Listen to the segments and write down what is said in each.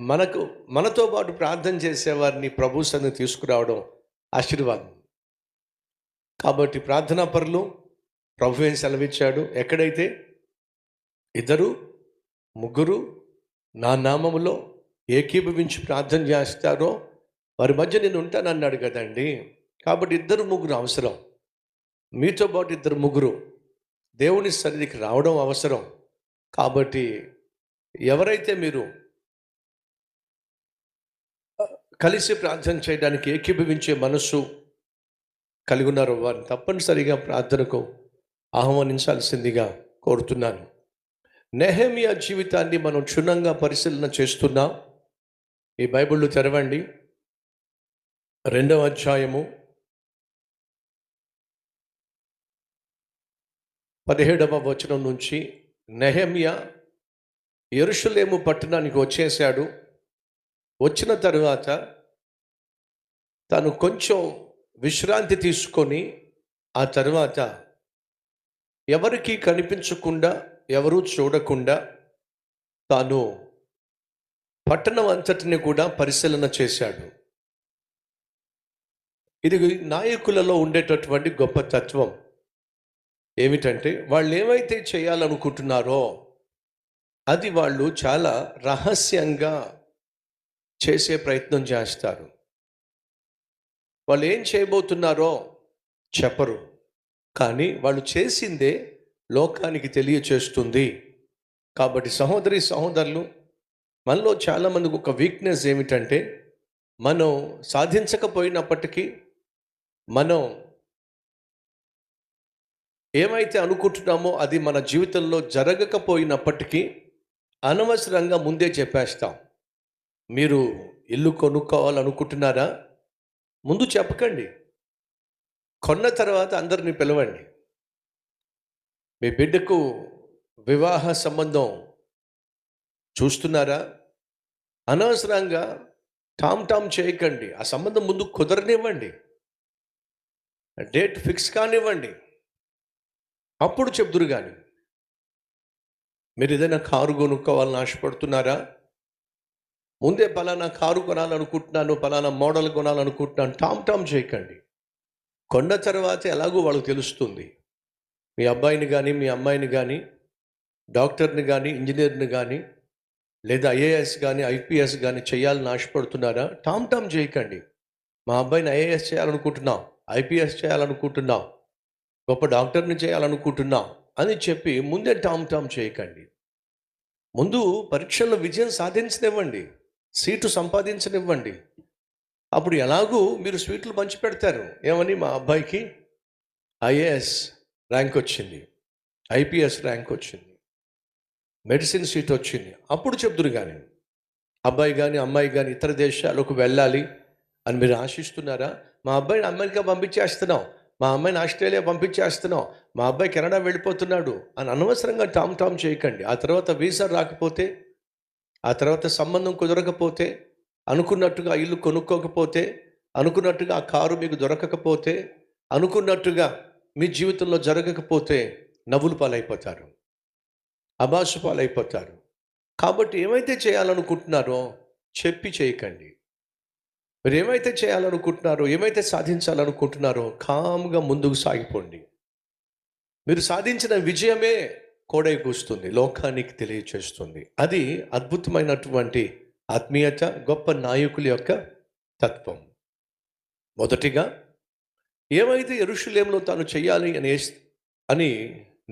మనకు మనతో పాటు ప్రార్థన చేసేవారిని ప్రభు సన్నిధికి తీసుకురావడం ఆశీర్వాదం. కాబట్టి ప్రార్థనా పరులు ప్రభు ఏం సెలవిచ్చాడు, ఎక్కడైతే ఇద్దరు ముగ్గురు నా నామములో ఏకీభవించి ప్రార్థన చేస్తారో వారి మధ్య నేను ఉంటానన్నాడు కదండి. కాబట్టి ఇద్దరు ముగ్గురు అవసరం. మీతో పాటు ఇద్దరు ముగ్గురు దేవుని సన్నిధికి రావడం అవసరం. కాబట్టి ఎవరైతే మీరు కలిసి ప్రార్థన చేయడానికి ఏకీభవించే మనస్సు కలిగి ఉన్నారో వారిని తప్పనిసరిగా ప్రార్థనకు ఆహ్వానించాల్సిందిగా కోరుతున్నాను. నెహెమియా జీవితాన్ని మనం క్షుణ్ణంగా పరిశీలన చేస్తున్నాం. ఈ బైబిల్లో తెరవండి, 2వ అధ్యాయము 17వ వచనం నుంచి. నెహెమియా యెరూషలేము పట్టణానికి వచ్చేసాడు. వచ్చిన తరువాత తను కొంచెం విశ్రాంతి తీసుకొని ఆ తర్వాత ఎవరికీ కనిపించకుండా, ఎవరూ చూడకుండా తాను పట్టణం అంతటిని కూడా పరిశీలన చేశాడు. ఇది నాయకులలో ఉండేటటువంటి గొప్ప తత్వం. ఏమిటంటే వాళ్ళు ఏమైతే చేయాలనుకుంటున్నారో అది వాళ్ళు చాలా రహస్యంగా చేసే ప్రయత్నం చేస్తారు. వాళ్ళు ఏం చేయబోతున్నారో చెప్పరు, కానీ వాళ్ళు చేసిందే లోకానికి తెలియచేస్తుంది. కాబట్టి సహోదరి సహోదరులు, మనలో చాలామందికి ఒక వీక్నెస్ ఏమిటంటే మనం సాధించకపోయినప్పటికీ, మనం ఏమైతే అనుకుంటున్నామో అది మన జీవితంలో జరగకపోయినప్పటికీ అనవసరంగా ముందే చెప్పేస్తాం. మీరు ఇల్లు కొనుక్కోవాలనుకుంటున్నారా? ముందు చెప్పకండి, కొన్న తర్వాత అందరిని పిలవండి. మీ బిడ్డకు వివాహ సంబంధం చూస్తున్నారా? అనవసరంగా టామ్ చేయకండి. ఆ సంబంధం ముందు కుదరనివ్వండి, డేట్ ఫిక్స్ కానివ్వండి, అప్పుడు చెప్దురు. కానీ మీరు ఏదైనా కారు కొనుక్కోవాలని ఆశపడుతున్నారా? ముందే పలానా కారు కొనాలనుకుంటున్నాను, పలానా మోడల్ కొనాలనుకుంటున్నాను టామ్ చేయకండి. కొన్న తర్వాత ఎలాగో వాళ్ళకి తెలుస్తుంది. మీ అబ్బాయిని కానీ మీ అమ్మాయిని కానీ, డాక్టర్ని కానీ ఇంజనీర్ని కానీ, లేదా ఐఏఎస్ కానీ ఐపీఎస్ కానీ చేయాలని ఆశపడుతున్నారా? టామ్ చేయకండి. మా అబ్బాయిని ఐఏఎస్ చేయాలనుకుంటున్నాం, ఐపీఎస్ చేయాలనుకుంటున్నాం, గొప్ప డాక్టర్ని చేయాలనుకుంటున్నాం అని చెప్పి ముందే టామ్ చేయకండి. ముందు పరీక్షల్లో విజయం సాధించనివ్వండి, సీటు సంపాదించనివ్వండి. అప్పుడు ఎలాగూ మీరు స్వీట్లు పంచి పెడతారు. ఏమని, మా అబ్బాయికి ఐఏఎస్ ర్యాంక్ వచ్చింది, ఐపీఎస్ ర్యాంక్ వచ్చింది, మెడిసిన్ సీట్ వచ్చింది, అప్పుడు చెప్దురు. కానీ అబ్బాయి కానీ అమ్మాయి కానీ ఇతర దేశాలకు వెళ్ళాలి అని మీరు ఆశిస్తున్నారా? మా అబ్బాయిని అమెరికా పంపించేస్తున్నాం, మా అమ్మాయిని ఆస్ట్రేలియా పంపించేస్తున్నాం, మా అబ్బాయి కెనడా వెళ్ళిపోతున్నాడు అని అనవసరంగా టామ్ చేయకండి. ఆ తర్వాత వీసా రాకపోతే, ఆ తర్వాత సంబంధం కుదరకపోతే, అనుకున్నట్టుగా ఇల్లు కొనుక్కోకపోతే, అనుకున్నట్టుగా ఆ కారు మీకు దొరకకపోతే, అనుకున్నట్టుగా మీ జీవితంలో జరగకపోతే నవ్వులు పాలైపోతారు, అబాసు పాలైపోతారు. కాబట్టి ఏమైతే చేయాలనుకుంటున్నారో చెప్పి చేయకండి. మీరు ఏమైతే చేయాలనుకుంటున్నారో, ఏమైతే సాధించాలనుకుంటున్నారో కామ్గా ముందుకు సాగిపోండి. మీరు సాధించిన విజయమే కోడై కూస్తుంది, లోకానికి తెలియచేస్తుంది. అది అద్భుతమైనటువంటి ఆత్మీయత, గొప్ప నాయకుల యొక్క తత్వం. మొదటిగా ఏమైతే యెరూషలేములో తాను చేయాలి అని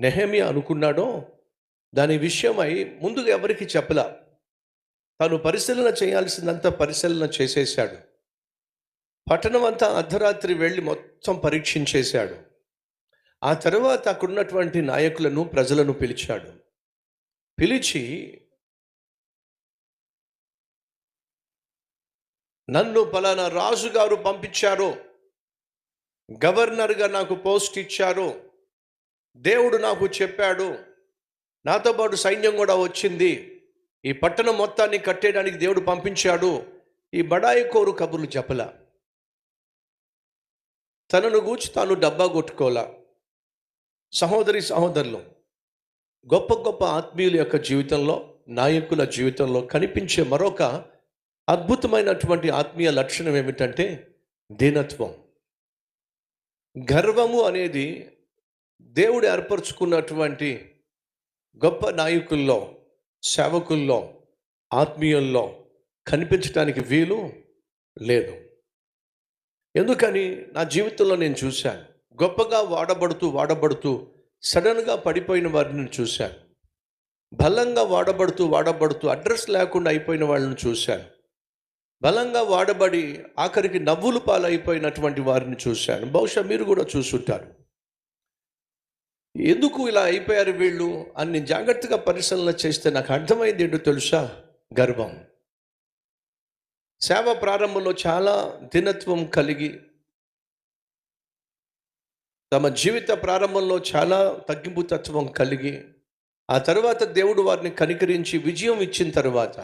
నెహెమియా అనుకున్నాడో దాని విషయమై ముందుగా ఎవరికి చెప్పలా. తాను పరిశీలన చేయాల్సిందంతా పరిశీలన చేసేసాడు. పట్టణం అంతా అర్ధరాత్రి వెళ్ళి మొత్తం పరీక్షించేశాడు. ఆ తర్వాత అక్కడున్నటువంటి నాయకులను, ప్రజలను పిలిచాడు. పిలిచి, నన్ను పలానా రాజుగారు పంపించారు, గవర్నర్గా నాకు పోస్ట్ ఇచ్చారు, దేవుడు నాకు చెప్పాడు, నాతో పాటు సైన్యం కూడా వచ్చింది, ఈ పట్టణం మొత్తాన్ని కట్టేయడానికి దేవుడు పంపించాడు. ఈ బడాయి కోరు కబుర్లు చెప్పలా. తనను గూర్చి తాను డబ్బా కొట్టుకోలా. సహోదరి సహోదరులు, గొప్ప గొప్ప ఆత్మీయుల యొక్క జీవితంలో నాయకుల జీవితంలో కనిపించే మరొక అద్భుతమైనటువంటి ఆత్మీయ లక్షణం ఏమిటంటే దీనత్వం. గర్వము అనేది దేవుడు ఏర్పరచుకున్నటువంటి గొప్ప నాయకుల్లో, సేవకుల్లో, ఆత్మీయుల్లో కనిపించడానికి వీలు లేదు. ఎందుకని నా జీవితంలో నేను చూశాను, గొప్పగా వాడబడుతూ సడన్గా పడిపోయిన వారిని చూశాను. బలంగా వాడబడుతూ అడ్రస్ లేకుండా అయిపోయిన వాళ్ళని చూశాను. బలంగా వాడబడి ఆఖరికి నవ్వులు పాలైపోయినటువంటి వారిని చూశాను. బహుశా మీరు కూడా చూసుంటారు. ఎందుకు ఇలా అయిపోయారు వీళ్ళు అని జాగ్రత్తగా పరిశీలన చేస్తే నాకు అర్థమైంది ఏంటో తెలుసా? గర్వం. సేవ ప్రారంభంలో చాలా దినత్వం కలిగి, తమ జీవిత ప్రారంభంలో చాలా తగ్గింపు తత్వం కలిగి, ఆ తర్వాత దేవుడు వారిని కనికరించి విజయం ఇచ్చిన తర్వాత,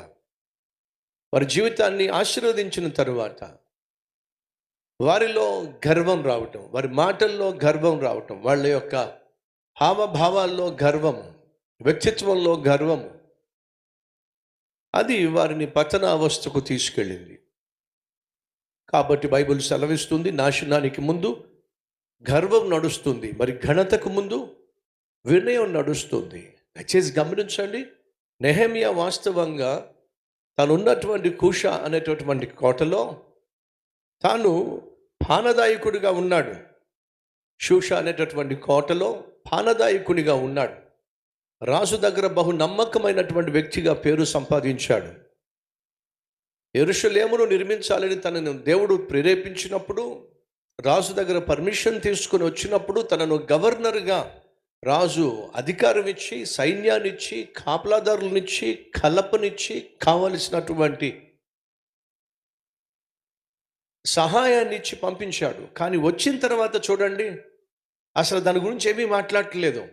వారి జీవితాన్ని ఆశీర్వదించిన తరువాత వారిలో గర్వం రావటం, వారి మాటల్లో గర్వం రావటం, వాళ్ళ యొక్క హావభావాల్లో గర్వం, వ్యక్తిత్వంలో గర్వం, అది వారిని పతన అవస్థకు తీసుకెళ్ళింది. కాబట్టి బైబిల్ సెలవిస్తుంది, నాశనానికి ముందు గర్వం నడుస్తుంది, మరి ఘనతకు ముందు వినయం నడుస్తుంది. దయచేసి గమనించండి, నెహెమ్యా వాస్తవంగా తాను ఉన్నటువంటి కూష అనేటటువంటి కోటలో తాను పానదాయకుడిగా ఉన్నాడు. షూష అనేటటువంటి కోటలో పానదాయకునిగా ఉన్నాడు. రాజు దగ్గర బహు నమ్మకమైనటువంటి వ్యక్తిగా పేరు సంపాదించాడు. యెరూషలేమును నిర్మించాలని తనను దేవుడు ప్రేరేపించినప్పుడు, రాజు దగ్గర పర్మిషన్ తీసుకుని వచ్చినప్పుడు, తనను గవర్నర్గా రాజు అధికారం ఇచ్చి, సైన్యాన్నిచ్చి, కాపలాదారులనిచ్చి, కలపనిచ్చి, కావలసినటువంటి సహాయాన్ని ఇచ్చి పంపించాడు. కానీ వచ్చిన తర్వాత చూడండి, అసలు దాని గురించి ఏమీ మాట్లాడట్లేదు.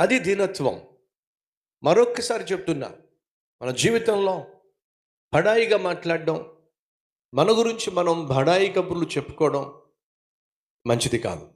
అది దీనత్వం. మరొక్కసారి చెప్తున్నా, మన జీవితంలో బడాయిగా మాట్లాడడం, మన గురించి మనం బడాయి కబుర్లు చెప్పుకోవడం మంచిది కాదు.